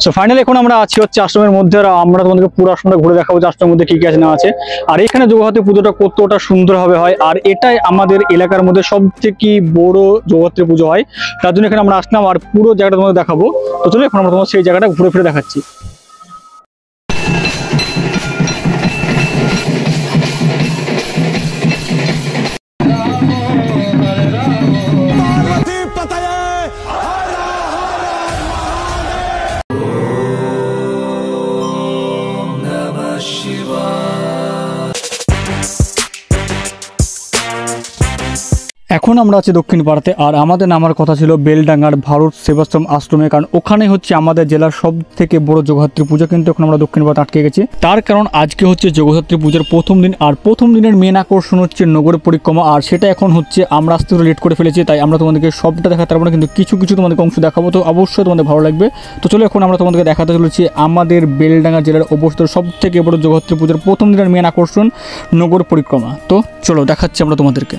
So finally এখন আমরা আছি হচ্ছে আশ্রমের মধ্যে, আর আমরা তোমাদেরকে পুরো আশ্রমটা ঘুরে দেখাবো যে আশ্রমের মধ্যে কি কি আছে না আছে, আর এখানে জগদ্ধাত্রী পুজোটা কতটা সুন্দরভাবে হয়, আর এটাই আমাদের এলাকার মধ্যে সব থেকে বড় জগদ্ধাত্রী পুজো হয়। তার জন্য এখানে আমরা আসলাম আর পুরো জায়গাটা তোমাদের দেখাবো। তো চলো এখন আমরা তোমাদের সেই জায়গাটা ঘুরে ফিরে দেখাচ্ছি। এখন আমরা আছি দক্ষিণ পাড়াতে, আর আমাদের নামার কথা ছিল বেলডাঙ্গার ভারত সেবাশ্রম আশ্রমে, কারণ ওখানে হচ্ছে আমাদের জেলার সব থেকে বড় জগদ্ধাত্রী পুজো। কিন্তু এখন আমরা দক্ষিণ পাড়াতে আটকে গেছি, তার কারণ আজকে হচ্ছে জগদ্ধাত্রী পুজোর প্রথম দিন, আর প্রথম দিনের মেন আকর্ষণ হচ্ছে নগর পরিক্রমা, আর সেটা এখন হচ্ছে আমরা আসতে লেট করে ফেলেছি, তাই আমরা তোমাদেরকে সবটা দেখাতে পারবো না, কিন্তু কিছু কিছু তোমাদেরকে অংশ দেখাবো, তো অবশ্যই তোমাদের ভালো লাগবে। তো চলো এখন আমরা তোমাদেরকে দেখাতে চলেছি আমাদের বেলডাঙ্গা জেলার অবস্থিত সব থেকে বড় জগদ্ধাত্রী পুজোর প্রথম দিনের মেন আকর্ষণ নগর পরিক্রমা। তো চলো দেখাচ্ছি আমরা তোমাদেরকে।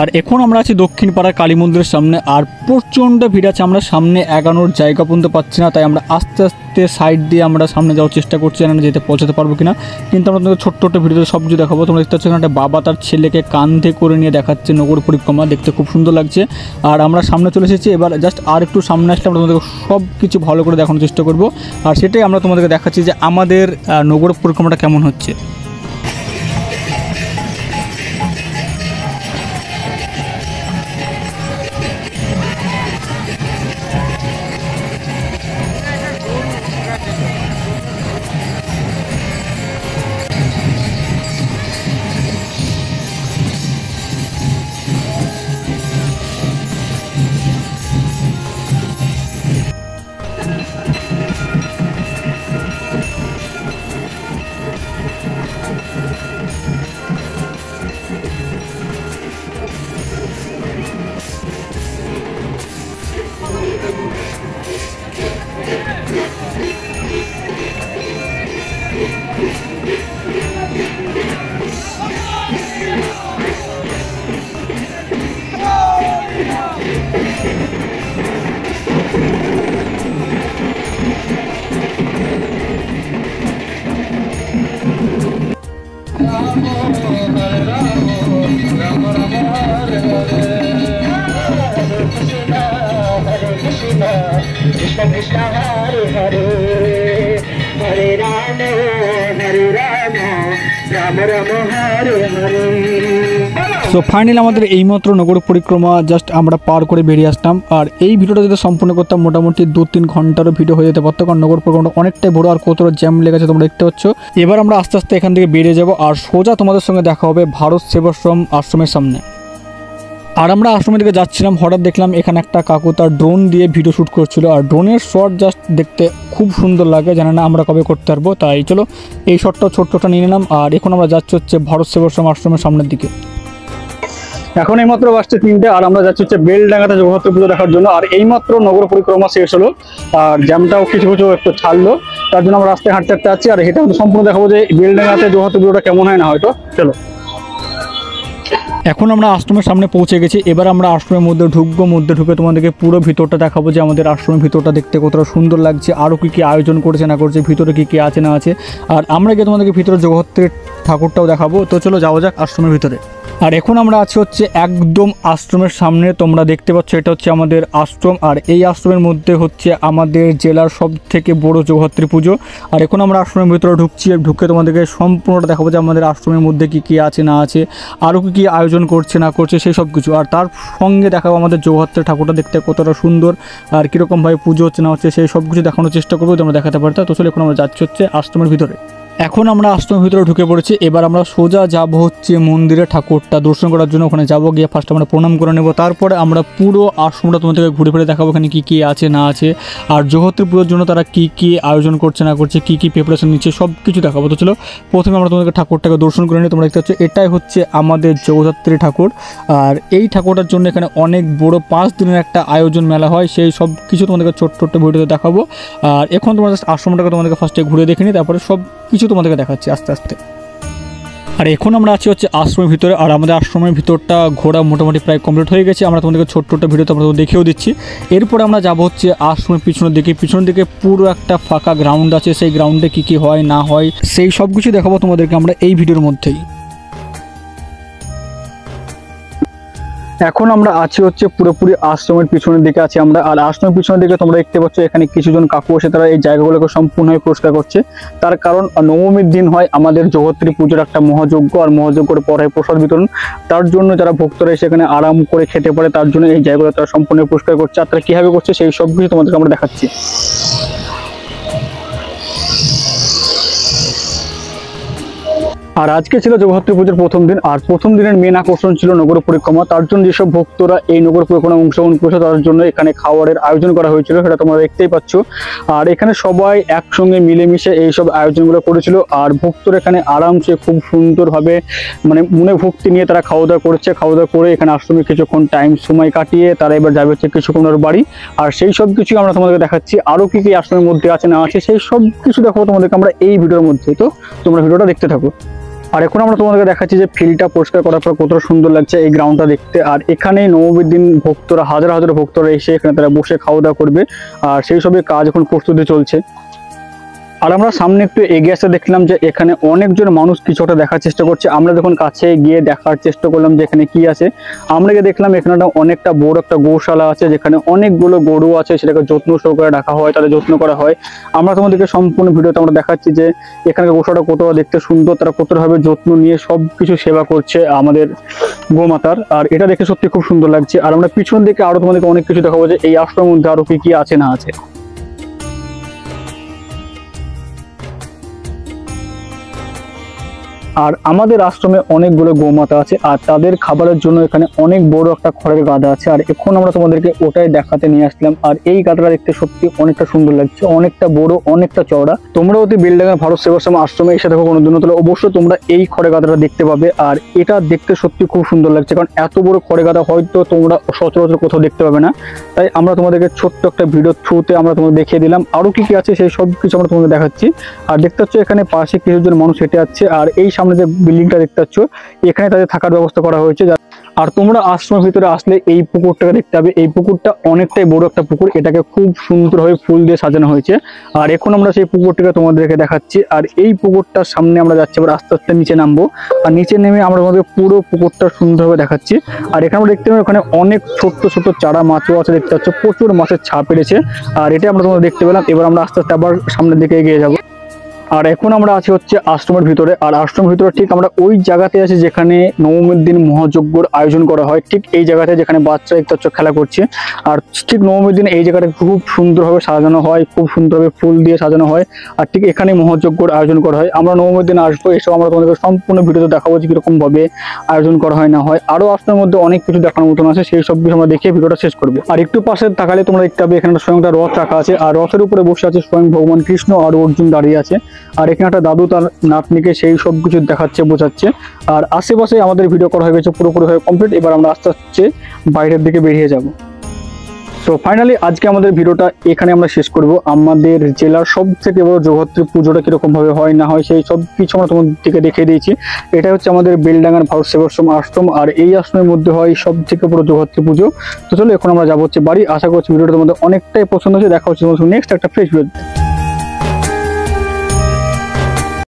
আর এখন আমরা আছি দক্ষিণ পাড়ার কালী মন্দিরের সামনে, আর প্রচণ্ড ভিড় আছে, আমরা সামনে এগানোর জায়গা পর্যন্ত পাচ্ছি না, তাই আমরা আস্তে আস্তে সাইড দিয়ে আমরা সামনে যাওয়ার চেষ্টা করছি, জানি না যেতে পৌঁছাতে পারবো কিনা। কিন্তু আমরা তোমাদের ছোট্ট ছোট্ট ভিডিওতে সব কিছু দেখাবো। তোমরা দেখতে পাচ্ছ একটা বাবা তার ছেলেকে কাঁধে করে নিয়ে দেখাচ্ছে নগর পরিক্রমা, দেখতে খুব সুন্দর লাগছে। আর আমরা সামনে চলে এসেছি, এবার জাস্ট আর একটু সামনে আসলে আমরা তোমাদেরকে সব কিছু ভালো করে দেখানোর চেষ্টা করব, আর সেটাই আমরা তোমাদেরকে দেখাচ্ছি যে আমাদের নগর পরিক্রমাটা কেমন হচ্ছে। সো ফাইনালি আমাদের এইমাত্র নগর পরিক্রমা জাস্ট আমরা পার করে বেরিয়ে আসলাম, আর এই ভিডিওটা যদি সম্পূর্ণ করতাম মোটামুটি 2-3 ঘন্টারও ভিডিও হয়ে যেতে পারতো, কারণ নগর পরিক্রমাটা অনেকটাই বড় আর কতটা জ্যাম লেগেছে তোমরা দেখতে পাচ্ছ। এবার আমরা আস্তে আস্তে এখান থেকে বেরিয়ে যাব, আর সোজা তোমাদের সঙ্গে দেখা হবে ভারত সেবাশ্রম আশ্রমের সামনে। আর আমরা আশ্রমের দিকে যাচ্ছিলাম, হঠাৎ দেখলাম এখানে একটা কাকু তার ড্রোন দিয়ে ভিডিও শ্যুট করছিল, আর ড্রোনের শট জাস্ট দেখতে খুব সুন্দর লাগে, জানি না আমরা কবে করতে পারবো, তাই চলো এই শটটা ছোট্টটা নিয়ে নিলাম। আর এখন আমরা যাচ্ছি হচ্ছে ভারত সেবাশ্রম আশ্রমের সামনের দিকে। এখন এইমাত্র বাসছে 3টে, আর আমরা যাচ্ছি হচ্ছে বেলডাঙ্গাতে জগদ্ধাত্রী পুজো দেখার জন্য। আর এইমাত্র নগর পরিক্রমা শেষ হলো, আর জ্যামটাও কিছু কিছু একটু ছাড়লো, তার জন্য আমরা রাস্তায় হাঁটতে হাঁটতে আছি, আর এটা সম্পূর্ণ দেখাবো যে বেলডাঙ্গাতে জগদ্ধাত্রী পুজোটা কেমন হয় না হয়তো। চলো এখন আমরা আশ্রমের সামনে পৌঁছে গেছি, এবার আমরা আশ্রমের মধ্যে ঢুকবো, মধ্যে ঢুকে তোমাদেরকে পুরো ভিতরটা দেখাবো যে আমাদের আশ্রমের ভিতরটা দেখতে কতটা সুন্দর লাগছে, আরও কী কী আয়োজন করেছে না করছে, ভিতরে কী কী আছে না আছে, আর আমরা গিয়ে তোমাদেরকে ভিতরে জগদ্ধাত্রীর ঠাকুরটাও দেখাবো। তো চলো যাওয়া যাক আশ্রমের ভিতরে। আর এখন আমরা আছি হচ্ছে একদম আশ্রমের সামনে, তোমরা দেখতে পাচ্ছ এটা হচ্ছে আমাদের আশ্রম, আর এই আশ্রমের মধ্যে হচ্ছে আমাদের জেলার সব থেকে বড় জগদ্ধাত্রী পুজো। আর এখন আমরা আশ্রমের ভিতরে ঢুকছি, ঢুকে তোমাদেরকে সম্পূর্ণটা দেখাবো যে আমাদের আশ্রমের মধ্যে কী কী আছে না আছে, আরও কী কী আয়োজন করছে না করছে সেই সব কিছু, আর তার সঙ্গে দেখাবো আমাদের জগদ্ধাত্রী ঠাকুরটা দেখতে কতটা সুন্দর, আর কীরকমভাবে পুজো হচ্ছে না হচ্ছে সেই সব কিছু দেখানোর চেষ্টা করবো, তোমরা দেখাতে পারতে। তো চলো এখন আমরা যাচ্ছি হচ্ছে আশ্রমের ভিতরে। এখন আমরা আশ্রমের ভিতরে ঢুকে পড়েছি, এবার আমরা সোজা যাব হচ্ছে মন্দিরে ঠাকুরটা দর্শন করার জন্য। ওখানে যাবো, গিয়ে ফার্স্ট আমরা প্রণাম করে নেব, তারপরে আমরা পুরো আশ্রমটা তোমাদেরকে ঘুরে ফিরে দেখাবো এখানে কী কী আছে না আছে, আর জগদ্ধাত্রী পুজোর জন্য তারা কী কী আয়োজন করছে না করছে, কী কী প্রিপারেশন নিচ্ছে সব কিছু দেখাবো। তো চলো প্রথমে আমরা তোমাদেরকে ঠাকুরটাকে দর্শন করে নিই। তোমরা দেখতে পাচ্ছ এটাই হচ্ছে আমাদের জগদ্ধাত্রী ঠাকুর, আর এই ঠাকুরটার জন্য এখানে অনেক বড় 5 দিনের একটা আয়োজন মেলা হয়, সেই সব কিছু তোমাদেরকে ছোট্ট ছোট্ট ভিডিওতে দেখাবো। আর এখন তোমরা জাস্ট আশ্রমটাকে তোমাদেরকে ফার্স্টে ঘুরে দেখে নিই, তারপরে সব কিছু কিছু তোমাদেরকে দেখাচ্ছি আস্তে আস্তে। আর এখন আমরা আছি হচ্ছে আশ্রমের ভিতরে, আর আমাদের আশ্রমের ভিতরটা ঘোরা মোটামুটি প্রায় কমপ্লিট হয়ে গেছে। আমরা তোমাদেরকে ছোট্ট ভিডিওতে আমরা দেখেও দিচ্ছি। এরপরে আমরা যাব হচ্ছে আশ্রমের পিছনের দিকে পুরো একটা ফাঁকা গ্রাউন্ড আছে, সেই গ্রাউন্ডে কী কী হয় না হয় সেই সব কিছু দেখাবো তোমাদেরকে আমরা এই ভিডিওর মধ্যেই। এখন আমরা আছি হচ্ছে পুরোপুরি আশ্রমের পিছনের দিকে আছি আমরা। আর আশ্রমের পিছনের দিকে তোমরা দেখতে পাচ্ছ এখানে কিছুজন কাকু এসে তারা এই জায়গাগুলোকে সম্পূর্ণভাবে পরিষ্কার করছে। তার কারণ নবমীর দিন হয় আমাদের জগত্রী পুজোর একটা মহাযজ্ঞ, আর মহাযজ্ঞের পরে প্রসাদ বিতরণ। তার জন্য যারা ভক্তরা সেখানে আরাম করে খেতে পারে, তার জন্য এই জায়গাগুলো তারা সম্পূর্ণ পরিষ্কার করছে। আর তারা কীভাবে করছে সেই সব কিছু তোমাদেরকে আমরা দেখাচ্ছি। আর আজকে ছিল জগদ্ধাত্রী পুজোর প্রথম দিন, আর প্রথম দিনের মেন আকর্ষণ ছিল নগর পরিক্রমা। তার জন্য যেসব ভক্তরা এই নগর পরিক্রমায় অংশগ্রহণ করেছে তার জন্য এখানে খাবারের আয়োজন করা হয়েছিল, সেটা তোমরা দেখতেই পাচ্ছ। আর এখানে সবাই একসঙ্গে মিলেমিশে এইসব আয়োজনগুলো করেছিল। আর ভক্তরা এখানে আরামসে খুব সুন্দরভাবে মানে মনে ভক্তি নিয়ে তারা খাওয়া দাওয়া করছে। খাওয়া দাওয়া করে এখানে আশ্রমে কিছুক্ষণ সময় কাটিয়ে তারা এবার যাবে হচ্ছে কিছুক্ষণের বাড়ি। আর সেই সব কিছুই আমরা তোমাদেরকে দেখাচ্ছি। আরও কী কী আশ্রমের মধ্যে আছে না আছে সেই সব কিছু দেখাবো তোমাদেরকে আমরা এই ভিডিওর মধ্যে। তো তোমরা ভিডিওটা দেখতে থাকো। আর এখন আমরা তোমাদেরকে দেখাচ্ছি যে ফিল্ডটা পরিষ্কার করার পর কতটা সুন্দর লাগছে এই গ্রাউন্ডটা দেখতে। আর এখানে নবমীর দিন ভক্তরা হাজার হাজার ভক্তরা এসে এখানে তারা বসে খাওয়া দাওয়া করবে। আর সেই সবের কাজ এখন প্রস্তুতি চলছে। আর আমরা সামনে একটু এগিয়ে আসতে দেখলাম যে এখানে অনেকজন মানুষ কিছু একটা দেখার চেষ্টা করছে। আমরা যখন কাছে গিয়ে দেখার চেষ্টা করলাম যে এখানে কি আছে, আমরা গিয়ে দেখলাম এখানে অনেকটা বড় একটা গৌশালা আছে, যেখানে অনেকগুলো গরু আছে, সেটাকে যত্ন সহকারে রাখা হয়, তাদের যত্ন করা হয়। আমরা তোমাদেরকে সম্পূর্ণ ভিডিওতে আমরা দেখাচ্ছি যে এখানে গৌশালাটা কতটা দেখতে সুন্দর, তারা কতভাবে যত্ন নিয়ে সব কিছু সেবা করছে আমাদের গোমাতার। আর এটা দেখে সত্যি খুব সুন্দর লাগছে। আর আমরা পিছন দিকে আরো তোমাদেরকে অনেক কিছু দেখাবো যে এই আশ্রমের মধ্যে আরো কি কি আছে না আছে। আর আমাদের আশ্রমে অনেকগুলো গোমাতা আছে, আর তাদের খাবারের জন্য এখানে অনেক বড় একটা খড়ের গাদা আছে। আর এখন আমরা তোমাদেরকে ওটাই দেখাতে নিয়ে আসলাম। আর এই গাদাটা দেখতে সত্যি অনেকটা সুন্দর লাগছে, অনেকটা বড়, অনেকটা চওড়া। তোমরা অতি বেলডাঙ্গা ভারত সেবাশ্রম আশ্রমে এসে দেখো কোনোদিন, তাহলে অবশ্যই তোমরা এই খড়ের গাদাটা দেখতে পাবে। আর এটা দেখতে সত্যি খুব সুন্দর লাগছে, কারণ এত বড় খড়ের গাদা হয়তো তোমরা সচরাচর কোথাও দেখতে পাবে না। তাই আমরা তোমাদেরকে ছোট্ট একটা ভিডিও থ্রুতে আমরা তোমাদের দেখিয়ে দিলাম। আরো কি কি আছে সেই সব কিছু আমরা তোমাদের দেখাচ্ছি। আর দেখতে পাচ্ছ এখানে পাশে কিছুজন মানুষ হেঁটে যাচ্ছে। আর এই সামনে যে বিল্ডিংটা দেখতে পাচ্ছ এখানে তাদের থাকার ব্যবস্থা করা হয়েছে। আর তোমরা আশ্রমের ভিতরে আসলে এই পুকুরটাকে দেখতে হবে। এই পুকুরটা অনেকটাই বড় একটা পুকুর, এটাকে খুব সুন্দরভাবে ফুল দিয়ে সাজানো হয়েছে। আর এখন আমরা সেই পুকুরটাকে তোমাদেরকে দেখাচ্ছি। আর এই পুকুরটার সামনে আমরা যাচ্ছি, এবার আস্তে আস্তে নিচে নামবো। আর নিচে নেমে আমরা তোমাদের পুরো পুকুরটা সুন্দরভাবে দেখাচ্ছি। আর এখানে আমরা দেখতে পাবো ওখানে অনেক ছোট্ট ছোট্ট চারা মাছও আছে, দেখতে পাচ্ছ প্রচুর মাছের ছাপ পেরেছে। আর এটা আমরা তোমাদের দেখতে পেলাম। এবার আমরা আস্তে আস্তে আবার সামনের দিকে এগিয়ে যাবো। আর এখন আমরা আছি হচ্ছে আশ্রমের ভিতরে। আর আশ্রমের ভিতরে ঠিক আমরা ওই জায়গাতে আছি যেখানে নবমীর দিন মহাযজ্ঞর আয়োজন করা হয়, ঠিক এই জায়গাতে যেখানে বাচ্চারা একটু খেলা করছে। আর ঠিক নবমীর দিন এই জায়গাটা খুব সুন্দরভাবে সাজানো হয়, খুব সুন্দরভাবে ফুল দিয়ে সাজানো হয়। আর ঠিক এখানে মহাযজ্ঞর আয়োজন করা হয়। আমরা নবমীর দিন আসবো, এসব আমরা তোমাদেরকে সম্পূর্ণ ভিডিওতে দেখাবো যে কিরকম ভাবে আয়োজন করা হয় না হয়। আরো আশ্রমের মধ্যে অনেক কিছু দেখানোর মতন আছে, সেই সব কিছু আমরা দেখে ভিডিওটা শেষ করবো। আর একটু পাশে তাকালে তোমরা দেখতে পাবে এখানে স্বয়ং একটা রথ রাখা আছে। আর রথের উপরে বসে আছে স্বয়ং ভগবান কৃষ্ণ আর অর্জুন দাঁড়িয়ে আছে। আর এখানে একটা দাদু তার নাতনিকে সেই সব কিছু দেখাচ্ছে, বোঝাচ্ছে। আর আশেপাশে আমাদের ভিডিও করা হয়ে গেছে পুরোপুরিভাবে কমপ্লিট। এবার আমরা আস্তে আস্তে বাইরের দিকে বেরিয়ে যাব। তো ফাইনালি আজকে আমাদের ভিডিওটা এখানে আমরা শেষ করব। আমাদের জেলার সব থেকে বড় জগদ্ধাত্রী পুজোটা কিরকম ভাবে হয় না হয় সেই সব কিছু আমরা তোমাদেরকে দেখিয়ে দিয়েছি। এটা হচ্ছে আমাদের বেলডাঙ্গার ভারত সেবাশ্রম আশ্রম। আর এই আশ্রমের মধ্যে হয় সব থেকে বড় জগদ্ধাত্রী পুজো। তো চলো এখন আমরা যাবো হচ্ছে বাড়ি। আশা করছি ভিডিওটা তোমাদের অনেকটাই পছন্দ হয়েছে। দেখা হচ্ছে নেক্সট একটা ফ্রেশ ভিডিও।